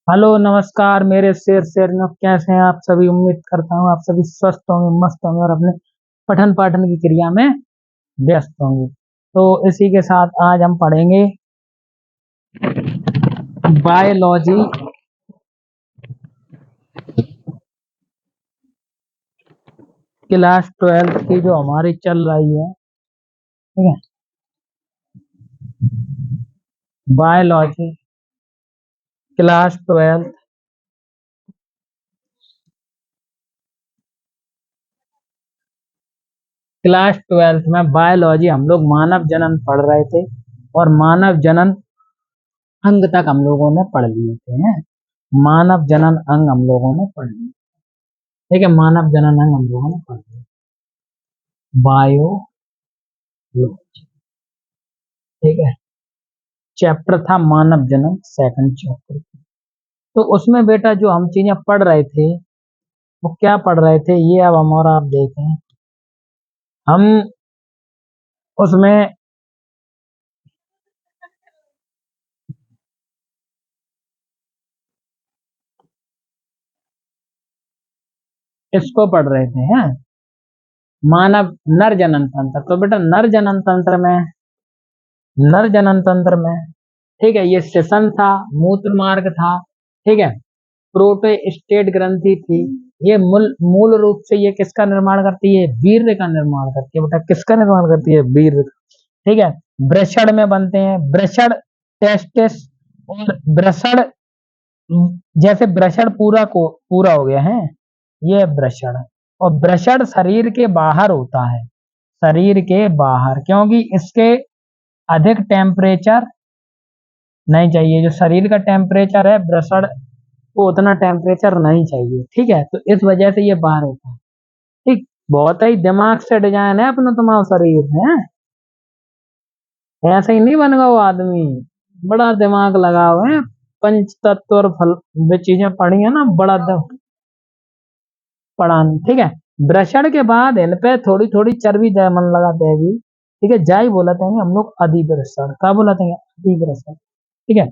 Hello नमस्कार मेरे शेर कैसे हैं आप सभी। उम्मीद करता हूँ आप सभी स्वस्थ होंगे, मस्त होंगे और अपने पठन पाठन की क्रिया में व्यस्त होंगे। तो इसी के साथ आज हम पढ़ेंगे बायोलॉजी क्लास 12 की जो हमारी चल रही है। ठीक है, बायोलॉजी क्लास 12। क्लास 12 में बायोलॉजी हम लोग मानव जनन पढ़ रहे थे और मानव जनन अंग तक हम लोगों ने पढ़ लिए थे हैं। मानव जनन अंग हम लोगों ने पढ़ लिए। ठीक है, मानव जनन अंग हम लोगों ने पढ़ लिया। बायोलॉजी, ठीक है, चैप्टर था मानव जनन, सेकंड चैप्टर। तो उसमें बेटा जो हम चीजें पढ़ रहे थे वो क्या पढ़ रहे थे, ये अब हम और आप देखें। हम उसमें इसको पढ़ रहे थे हैं, मानव नर जनन तंत्र। तो बेटा नर जनन तंत्र में, ठीक है, ये श्वसन था, मूत्र मार्ग था, ठीक है, प्रोटोस्टेट ग्रंथि थी। ये मूल मूल रूप से ये किसका निर्माण करती है, वीर्य का निर्माण करती है। बेटा किसका निर्माण करती है, वीर्य। ठीक है, वृषण में बनते हैं, वृषण, टेस्टिस और वृषण। जैसे वृषण पूरा हो गया है, ये वृषण। और वृषण शरीर के बाहर होता है, शरीर के बाहर, क्योंकि इसके अधिक टेम्परेचर नहीं चाहिए। जो शरीर का टेम्परेचर है वृषण को उतना टेम्परेचर नहीं चाहिए। ठीक है, तो इस वजह से ये बाहर होता है। ठीक, बहुत ही दिमाग से डिजाइन है अपना तुम्हारा शरीर है, ऐसे ही नहीं बन गया वो आदमी, बड़ा दिमाग लगा हुआ है। पंच तत्व और फल वे चीजें पढ़ी है ना, बड़ा पढ़ान। ठीक है, वृषण के बाद इन पे थोड़ी थोड़ी चर्बी मन लगा देगी। ठीक है, जाई बोला था हम लोग अधिवृषण, क्या बोला था, अधिवृषण। ठीक है,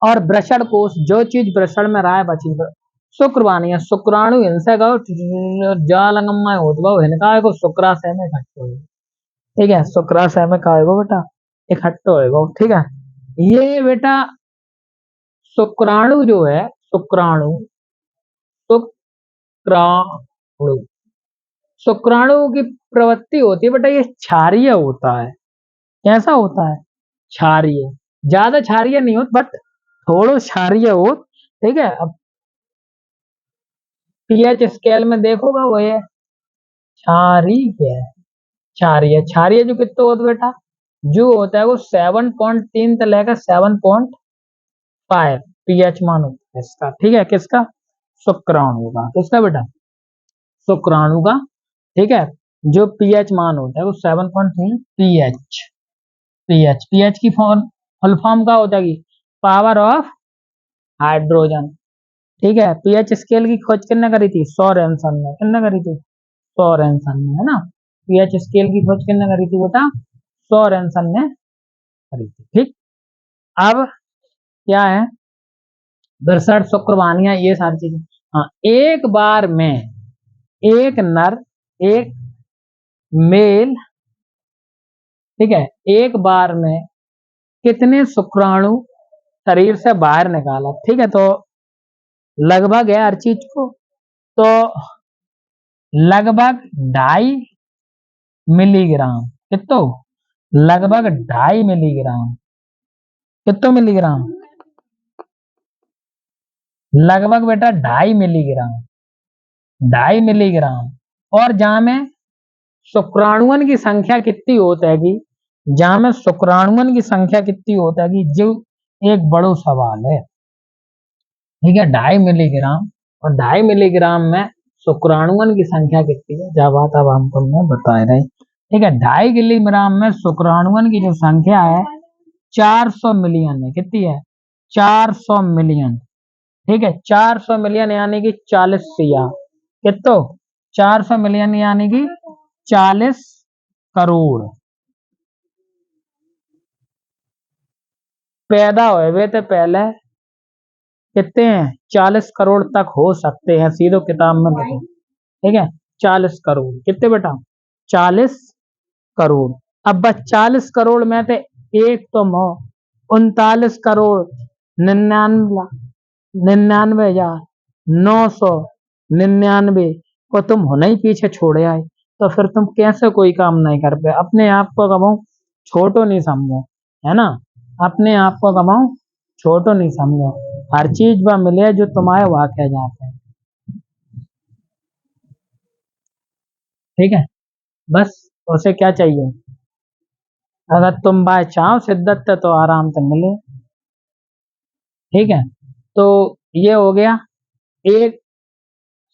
और वृषण कोश, जो चीज वृषण में रहा है बची शुक्रवाणी है, शुक्राणु हिंसा का जालंगमा उद्भव हिनका को शुक्राशय में इकट्ठे हुए। ठीक है, शुक्राशय में का होगा बेटा, इकट्ठे होएगा। ठीक है, ये बेटा शुक्राणु जो है, शुक्राणु, शुक्राणु, शुक्राणु की प्रवृत्ति होती है बेटा, ये क्षारीय होता है। कैसा होता है, क्षारीय। ज्यादा क्षारीय नहीं होता बट थोड़ा क्षारीय हो। ठीक है, अब पीएच स्केल में देखोगा वो है क्षारीय। क्षारीय, क्षारीय जो कितना होता है बेटा, जो होता है वो 7.3 से लेकर 7.5 पीएच मान होता है इसका। ठीक है, किसका, शुक्राणु का, किसका बेटा, शुक्राणु का। ठीक है, जो पीएच मान होता है वो 7.3 पीएच। पीएच की फॉर्म, फुल फॉर्म का होता है कि पावर ऑफ हाइड्रोजन। ठीक है, पीएच स्केल की खोज किसने करी थी, सोरेनसन ने। किसने करी थी, सोरेनसन ने, है ना। पीएच स्केल की खोज किसने करी थी बेटा, सोरेनसन ने करी थी। ठीक, अब क्या है, बरसठ शुक्रवानियां, ये सारी चीजें। हाँ, एक बार में एक नर, एक मेल, ठीक है, एक बार में कितने शुक्राणु शरीर से बाहर निकाला। ठीक है, तो लगभग है हर चीज को, तो लगभग 2.5 मिलीग्राम। कितो, लगभग 2.5 मिलीग्राम। कितो मिलीग्राम, लगभग बेटा 2.5 मिलीग्राम, 2.5 मिलीग्राम। और जहां में शुक्राणुओं की संख्या कितनी होता है कि, जहां में शुक्राणुओं की संख्या कितनी होता है कि, जो एक बड़ो सवाल है। ठीक है, 2.5 मिलीग्राम, और 2.5 मिलीग्राम में शुक्राणुओं की संख्या कितनी है, जब बात अब हम तुमने बता रहे। ठीक है, 2.5 मिलीग्राम में शुक्राणुओं की जो संख्या है 400 मिलियन है। कितनी है, 400 मिलियन। ठीक है, 400 मिलियन यानी कि 40 सिया। कितो, 400 मिलियन यानी कि 40 करोड़ पैदा हुए थे पहले कितने हैं, 40 करोड़ तक हो सकते हैं, सीधो किताब में लिखो। ठीक है, 40 करोड़ कितने बेटा, 40 करोड़। अब बस 40 करोड़ में से एक तो 39 करोड़ 99,999 को तुम होने ही पीछे छोड़े आए, तो फिर तुम कैसे कोई काम नहीं कर पाए। अपने आप को कमाओ, छोटो नहीं समझो, है ना। अपने आप को कमाओ, छोटो नहीं समझो। हर चीज वह मिले जो तुम्हारे वाक़या जाते हैं। ठीक है, बस उसे क्या चाहिए, अगर तुम बाय चाहो शिद्दत से तो आराम से मिले। ठीक है, तो ये हो गया एक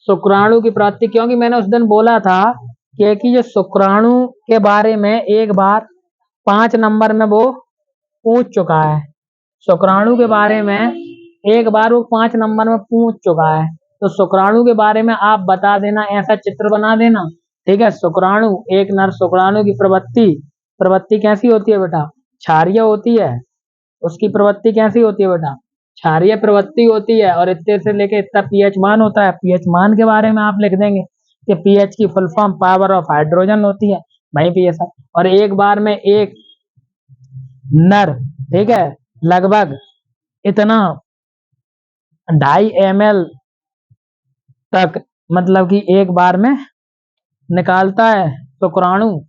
शुक्राणु की प्राप्ति, क्योंकि मैंने उस दिन बोला था कि जो शुक्राणु के बारे में एक बार 5 नंबर में वो पूछ चुका है। शुक्राणु के बारे में एक बार वो 5 नंबर में पूछ चुका है, तो शुक्राणु के बारे में आप बता देना, ऐसा चित्र बना देना। ठीक है, शुक्राणु, एक नर शुक्राणु की प्रवृत्ति, प्रवृत्ति कैसी होती है बेटा, क्षारीय होती है। उसकी प्रवृत्ति कैसी होती है बेटा, क्षारीय प्रवृत्ति होती है। और इतने से लेके इतना पीएच मान होता है। पीएच मान के बारे में आप लिख देंगे कि पीएच की full form power of hydrogen होती है, वहीं पे ऐसा। और एक बार में एक नर, ठीक है, लगभग इतना 2.5 ml तक, मतलब कि एक बार में निकालता है शुक्राणु।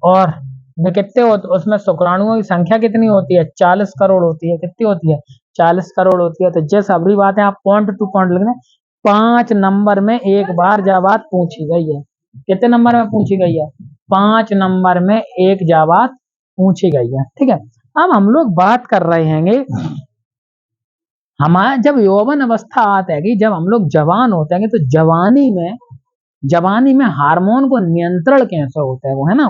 और वे कितने होते, उसमें शुक्राणुओं की संख्या कितनी होती है, 40 करोड़ होती है। कितनी होती है, 40 करोड़ होती है। तो जैसे अबरी बात है, आप पॉइंट टू पॉइंट लिख दें। 5 नंबर में एक बार जब बात पूछी गई है, कितने नंबर में पूछी गई है, 5 नंबर में एक जाबात पूछी गई है। ठीक है, अब हम लोग बात कर रहे हैं हमारा जब यौवन अवस्था आता है कि जब हम लोग जवान होते हैं, तो जवानी में हार्मोन को नियंत्रण कैसे होता है, वो है ना,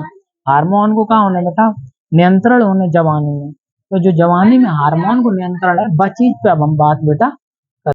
हार्मोन को कहाँ होने बेटा, नियंत्रण होने जवानी में। तो जो जवानी में हार्मोन को नियंत्रण है, वह चीज पे अब हम बात बेटा